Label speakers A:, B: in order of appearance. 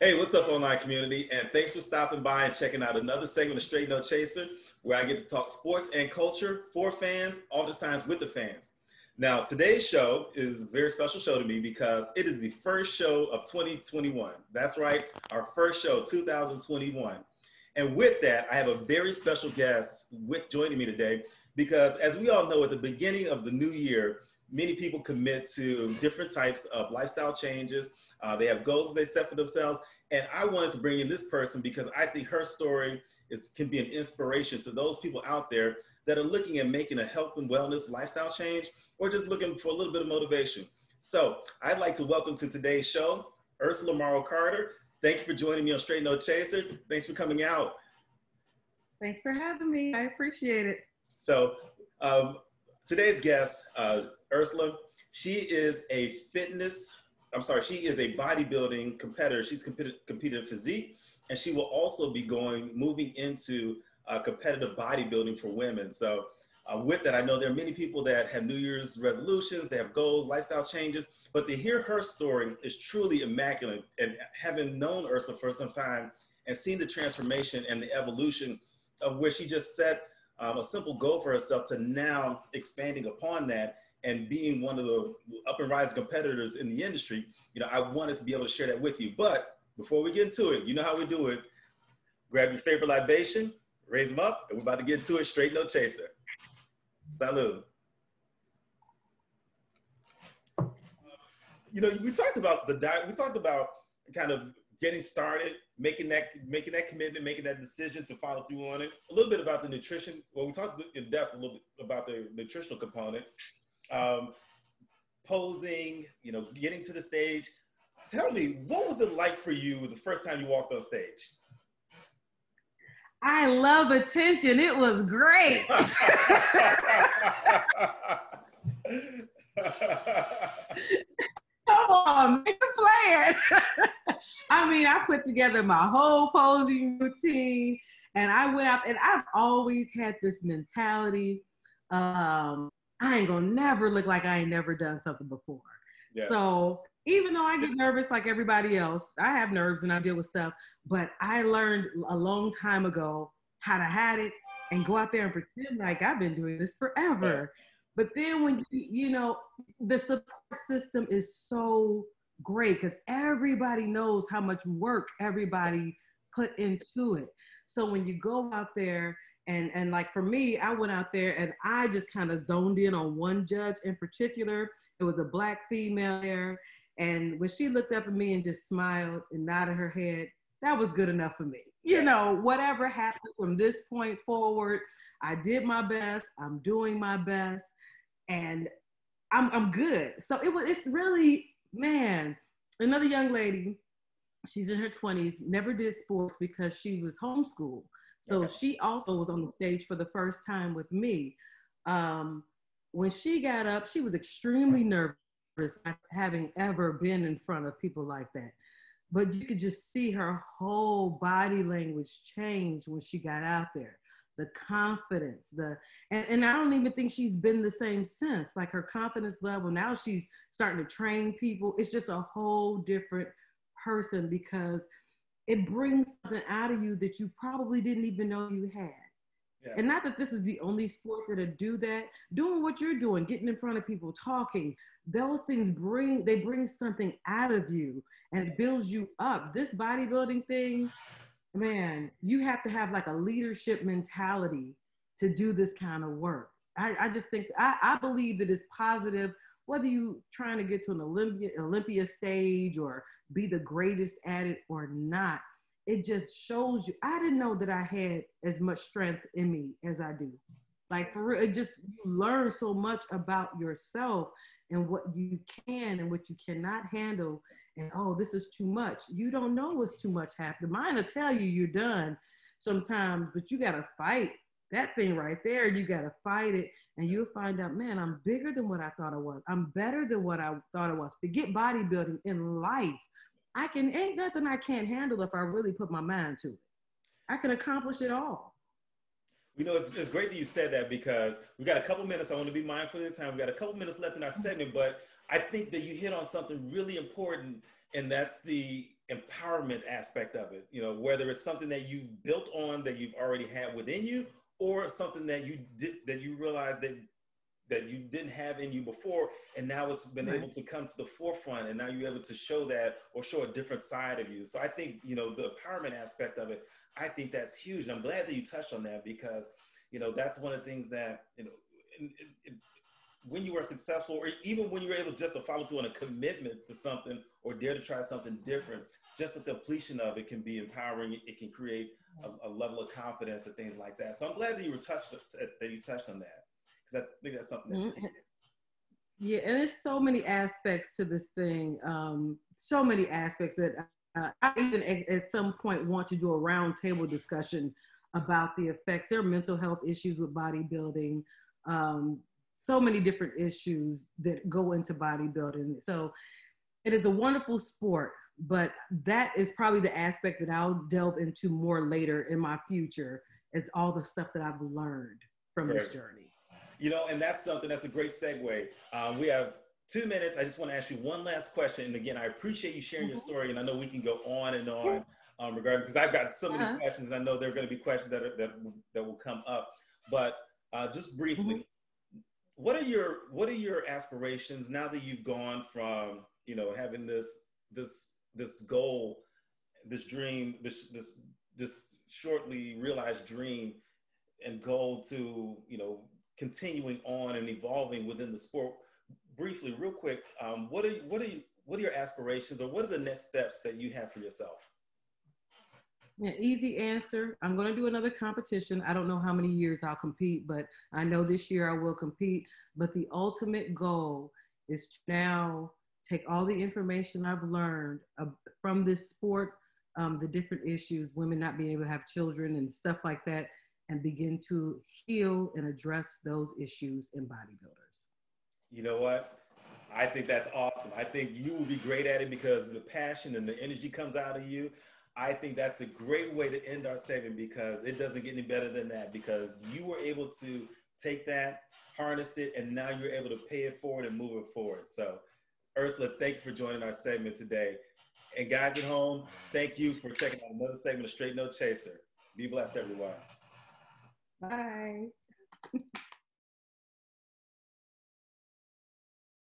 A: Hey, what's up, online community? And thanks for stopping by and checking out another segment of Straight No Chaser, where I get to talk sports and culture for fans, all the times with the fans. Now, today's show is a very special show to me because it is the first show of 2021. That's right, our first show, 2021. And with that, I have a very special guest joining me today because, as we all know, at the beginning of the new year, many people commit to different types of lifestyle changes. They have goals that they set for themselves. And I wanted to bring in this person because I think her story can be an inspiration to those people out there that are looking at making a health and wellness lifestyle change or just looking for a little bit of motivation. So I'd like to welcome to today's show, Ursula Morrow Carter. Thank you for joining me on Straight No Chaser. Thanks for coming out.
B: Thanks for having me. I appreciate it.
A: So today's guest, Ursula, she is a bodybuilding competitor. She's competed in physique, and she will also be moving into competitive bodybuilding for women. So with that, I know there are many people that have New Year's resolutions, they have goals, lifestyle changes, but to hear her story is truly immaculate. And having known Ursula for some time and seen the transformation and the evolution of where she just set a simple goal for herself to now expanding upon that and being one of the up and rising competitors in the industry, I wanted to be able to share that with you. But before we get into it, you know how we do it. Grab your favorite libation, raise them up, and we're about to get into it. Straight No Chaser. Salud. We talked about the diet. We talked about kind of getting started, making that commitment, making that decision to follow through on it. A little bit about the nutrition. Well, we talked in depth a little bit about the nutritional component. Posing, getting to the stage. Tell me, what was it like for you the first time you walked on stage?
B: I love attention. It was great. Come on, make a plan. I mean, I put together my whole posing routine and I went out, and I've always had this mentality. I ain't gonna never look like I ain't never done something before. Yeah. So even though I get nervous like everybody else, I have nerves and I deal with stuff, but I learned a long time ago how to hide it and go out there and pretend like I've been doing this forever. Yes. But then when the support system is so great because everybody knows how much work everybody put into it. So when you go out there and like for me, I went out there and I just kind of zoned in on one judge in particular. It was a Black female there. And when she looked up at me and just smiled and nodded her head, that was good enough for me. Whatever happened from this point forward, I did my best. I'm doing my best. And I'm good. So it's really, man, another young lady, she's in her 20s, never did sports because she was homeschooled. So she also was on the stage for the first time with me. When she got up, she was extremely nervous, not having ever been in front of people like that. But you could just see her whole body language change when she got out there. The confidence, and I don't even think she's been the same since. Like her confidence level, now she's starting to train people. It's just a whole different person because it brings something out of you that you probably didn't even know you had. Yes. And not that this is the only sport that do that. Doing what you're doing, getting in front of people, talking, those things bring something out of you and it builds you up. This bodybuilding thing, man, you have to have like a leadership mentality to do this kind of work. I just think, I believe that it's positive, whether you trying to get to an Olympia stage or be the greatest at it or not. It just shows you, I didn't know that I had as much strength in me as I do. Like for real, you learn so much about yourself and what you can and what you cannot handle. And this is too much. You don't know what's too much happening. Mine will tell you you're done sometimes, but you got to fight that thing right there. You got to fight it and you'll find out, man, I'm bigger than what I thought I was. I'm better than what I thought I was. Forget bodybuilding, in life. Ain't nothing I can't handle if I really put my mind to it. I can accomplish it all.
A: It's great that you said that because we got a couple minutes. I want to be mindful of the time. We got a couple minutes left in our segment, but I think that you hit on something really important, and that's the empowerment aspect of it. You know, whether it's something that you built on that you've already had within you, or something that you did that you realized that you didn't have in you before, and now it's been
B: Right.
A: able to come to the forefront, and now you're able to show that or show a different side of you. So I think, you know, the empowerment aspect of it, I think that's huge. And I'm glad that you touched on that because, you know, that's one of the things that, you know, when you are successful, or even when you're able just to follow through on a commitment to something or dare to try something different, just the completion of it can be empowering. It can create a level of confidence and things like that. So I'm glad that you touched on that, because I think that's something that's key.
B: Yeah, and there's so many aspects to this thing. So many aspects that I even at some point want to do a roundtable discussion about the effects. There are mental health issues with bodybuilding. So many different issues that go into bodybuilding. So it is a wonderful sport, but that is probably the aspect that I'll delve into more later in my future, is all the stuff that I've learned from this journey.
A: You know, and that's something that's a great segue. We have 2 minutes. I just want to ask you one last question. And again, I appreciate you sharing your story, and I know we can go on and on regarding, because I've got so many questions, and I know there are going to be questions that will come up. But just briefly, what are your aspirations now that you've gone from, you know, having this goal, this dream, this shortly realized dream and goal to, you know, continuing on and evolving within the sport? Briefly, real quick, what are your aspirations, or what are the next steps that you have for yourself?
B: Yeah, easy answer. I'm going to do another competition. I don't know how many years I'll compete, but I know this year I will compete. But the ultimate goal is to now take all the information I've learned from this sport, the different issues, women not being able to have children and stuff like that, and begin to heal and address those issues in bodybuilders.
A: You know what? I think that's awesome. I think you will be great at it because the passion and the energy comes out of you. I think that's a great way to end our segment, because it doesn't get any better than that, because you were able to take that, harness it, and now you're able to pay it forward and move it forward. So Ursula, thank you for joining our segment today. And guys at home, thank you for checking out another segment of Straight No Chaser. Be blessed, everyone.
B: Bye.